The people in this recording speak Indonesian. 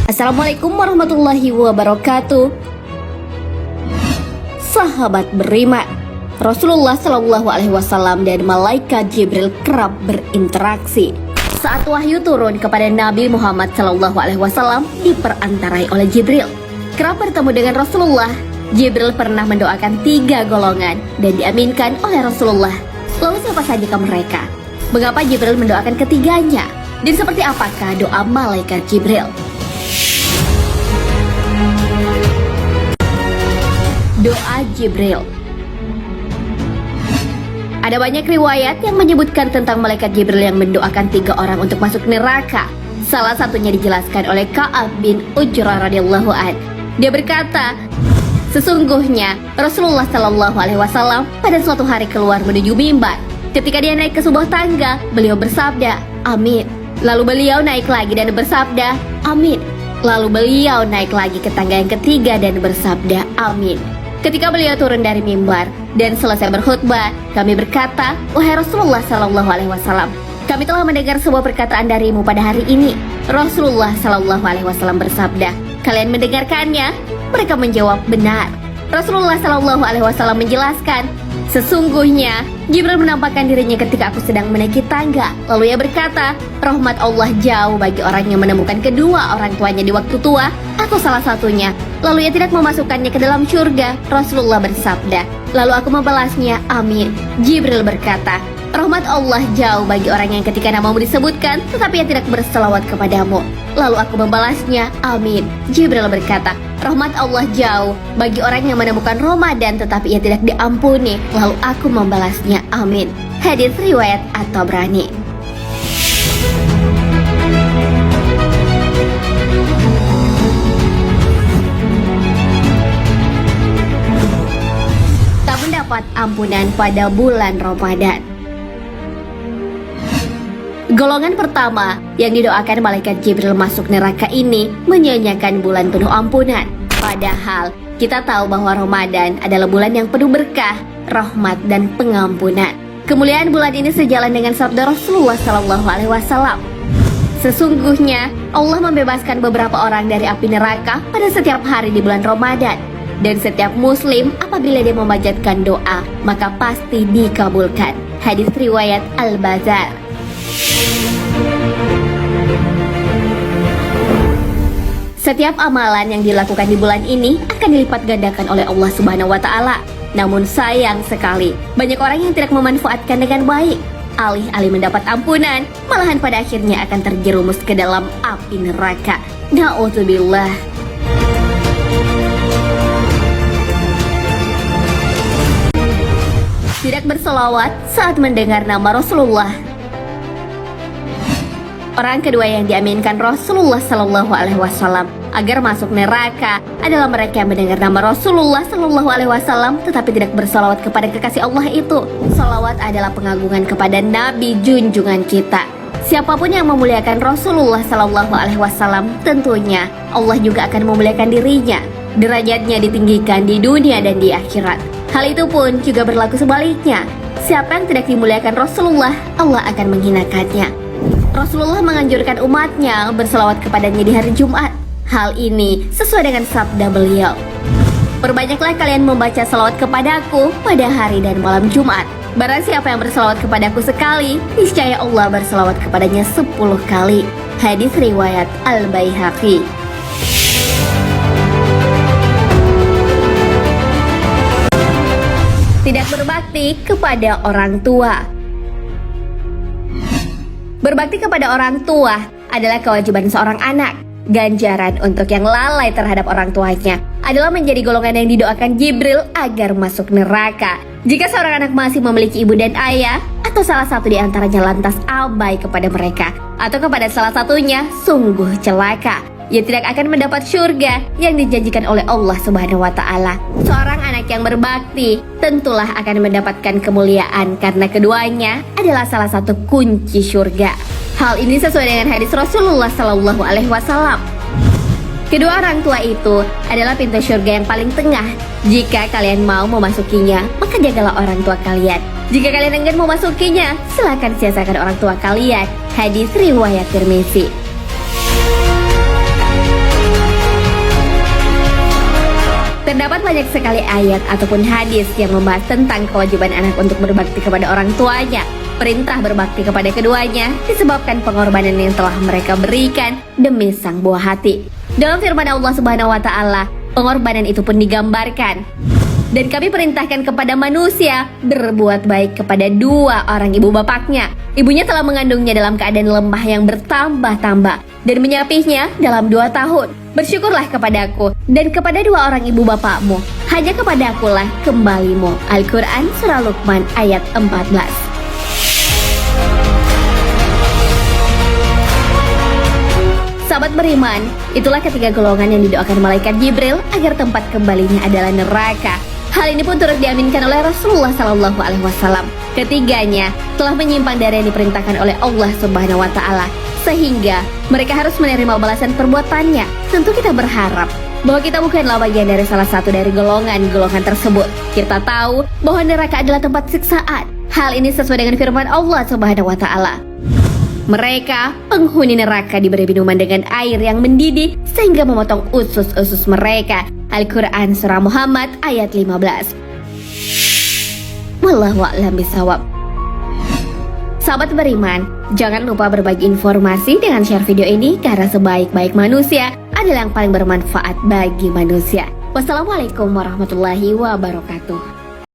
Assalamualaikum warahmatullahi wabarakatuh. Sahabat beriman, Rasulullah Shallallahu Alaihi Wasallam dan malaikat Jibril kerap berinteraksi. Saat wahyu turun kepada Nabi Muhammad Shallallahu Alaihi Wasallam diperantarai oleh Jibril. Kerap bertemu dengan Rasulullah, Jibril pernah mendoakan 3 golongan dan diaminkan oleh Rasulullah. Lalu siapa saja mereka? Mengapa Jibril mendoakan ketiganya? Dan seperti apakah doa malaikat Jibril? Doa Jibril. Ada banyak riwayat yang menyebutkan tentang malaikat Jibril yang mendoakan 3 orang untuk masuk neraka. Salah satunya dijelaskan oleh Ka'ab bin Ujrah radhiyallahu an. Dia berkata, sesungguhnya Rasulullah Shallallahu Alaihi Wasallam pada suatu hari keluar menuju mimbar. Ketika dia naik ke sebuah tangga, beliau bersabda, "Amin." Lalu beliau naik lagi dan bersabda, "Amin." Lalu beliau naik lagi ke tangga yang ketiga dan bersabda, "Amin." Ketika beliau turun dari mimbar dan selesai berkhutbah, kami berkata, "Wahai Rasulullah Shallallahu Alaihi Wasallam, kami telah mendengar sebuah perkataan darimu pada hari ini." Rasulullah Shallallahu Alaihi Wasallam bersabda, "Kalian mendengarkannya?" Mereka menjawab, "Benar." Rasulullah Shallallahu Alaihi Wasallam menjelaskan, sesungguhnya Jibril menampakkan dirinya ketika aku sedang menaiki tangga. Lalu ia berkata, rahmat Allah jauh bagi orang yang menemukan kedua orang tuanya di waktu tua atau salah satunya, lalu ia tidak memasukkannya ke dalam surga. Rasulullah bersabda, lalu aku membalasnya, amin. Jibril berkata, rahmat Allah jauh bagi orang yang ketika namamu disebutkan tetapi ia tidak berselawat kepadamu. Lalu aku membalasnya, amin. Jibril berkata, rahmat Allah jauh bagi orang yang menemukan Ramadan tetapi ia tidak diampuni. Lalu aku membalasnya, amin. Hadits riwayat At-Tabrani. Tak mendapat ampunan pada bulan Ramadan. Golongan pertama yang didoakan malaikat Jibril masuk neraka ini menyanyiakan bulan penuh ampunan. Padahal kita tahu bahwa Ramadan adalah bulan yang penuh berkah, rahmat dan pengampunan. Kemuliaan bulan ini sejalan dengan sabda Rasulullah Shallallahu Alaihi Wasallam. Sesungguhnya Allah membebaskan beberapa orang dari api neraka pada setiap hari di bulan Ramadan. Dan setiap muslim apabila dia memanjatkan doa maka pasti dikabulkan. Hadis riwayat Al-Bazar. Setiap amalan yang dilakukan di bulan ini akan dilipat gandakan oleh Allah Subhanahu wa Ta'ala. Namun sayang sekali, banyak orang yang tidak memanfaatkan dengan baik. Alih-alih mendapat ampunan, malahan pada akhirnya akan terjerumus ke dalam api neraka. Na'udzubillah. Tidak berselawat saat mendengar nama Rasulullah. Orang kedua yang diaminkan Rasulullah Shallallahu Alaihi Wasallam agar masuk neraka adalah mereka yang mendengar nama Rasulullah Shallallahu Alaihi Wasallam tetapi tidak bersalawat kepada kekasih Allah itu. Salawat adalah pengagungan kepada Nabi junjungan kita. Siapapun yang memuliakan Rasulullah Shallallahu Alaihi Wasallam, tentunya Allah juga akan memuliakan dirinya. Derajatnya ditinggikan di dunia dan di akhirat. Hal itu pun juga berlaku sebaliknya. Siapa yang tidak dimuliakan Rasulullah, Allah akan menghinakannya. Rasulullah menganjurkan umatnya berselawat kepadanya di hari Jumat. Hal ini sesuai dengan sabda beliau. Perbanyaklah kalian membaca selawat kepadaku pada hari dan malam Jumat. Barang siapa yang berselawat kepadaku sekali, niscaya Allah berselawat kepadanya 10 kali. Hadis riwayat Al-Baihaqi. Tidak berbakti kepada orang tua. Berbakti kepada orang tua adalah kewajiban seorang anak. Ganjaran untuk yang lalai terhadap orang tuanya adalah menjadi golongan yang didoakan Jibril agar masuk neraka. Jika seorang anak masih memiliki ibu dan ayah, atau salah satu di antaranya lantas abai kepada mereka, atau kepada salah satunya, sungguh celaka. Ia tidak akan mendapat surga yang dijanjikan oleh Allah Subhanahu wa Ta'ala. Seorang anak yang berbakti tentulah akan mendapatkan kemuliaan karena keduanya adalah salah satu kunci surga. Hal ini sesuai dengan hadis Rasulullah Sallallahu Alaihi Wasallam. Kedua orang tua itu adalah pintu surga yang paling tengah. Jika kalian mau memasukinya, maka jagalah orang tua kalian. Jika kalian enggan memasukinya, silakan siasakan orang tua kalian. Hadis riwayat Tirmizi. banyak sekali ayat ataupun hadis yang membahas tentang kewajiban anak untuk berbakti kepada orang tuanya. Perintah berbakti kepada keduanya disebabkan pengorbanan yang telah mereka berikan demi sang buah hati. Dalam firman Allah Subhanahu wa taala, pengorbanan itu pun digambarkan. Dan kami perintahkan kepada manusia berbuat baik kepada dua orang ibu bapaknya. Ibunya telah mengandungnya dalam keadaan lemah yang bertambah-tambah dan menyapihnya dalam 2 tahun. Bersyukurlah kepadaku dan kepada dua orang ibu bapakmu. Hanya kepadakulah kembalimu. Al-Quran Surah Luqman ayat 14. Sahabat beriman, itulah ketiga golongan yang didoakan malaikat Jibril agar tempat kembalinya adalah neraka. Hal ini pun turut diaminkan oleh Rasulullah SAW. Ketiganya telah menyimpang dari yang diperintahkan oleh Allah Subhanahu wa taala, sehingga mereka harus menerima balasan perbuatannya. Tentu kita berharap bahwa kita bukanlah bagian dari salah satu dari golongan-golongan tersebut. Kita tahu bahwa neraka adalah tempat siksaan. Hal ini sesuai dengan firman Allah Subhanahu wa taala. Mereka, penghuni neraka, diberi minuman dengan air yang mendidih sehingga memotong usus-usus mereka. Al-Quran Surah Muhammad ayat 15. Wallahu a'lam bishawab. Sahabat beriman, jangan lupa berbagi informasi dengan share video ini karena sebaik-baik manusia adalah yang paling bermanfaat bagi manusia. Wassalamualaikum warahmatullahi wabarakatuh.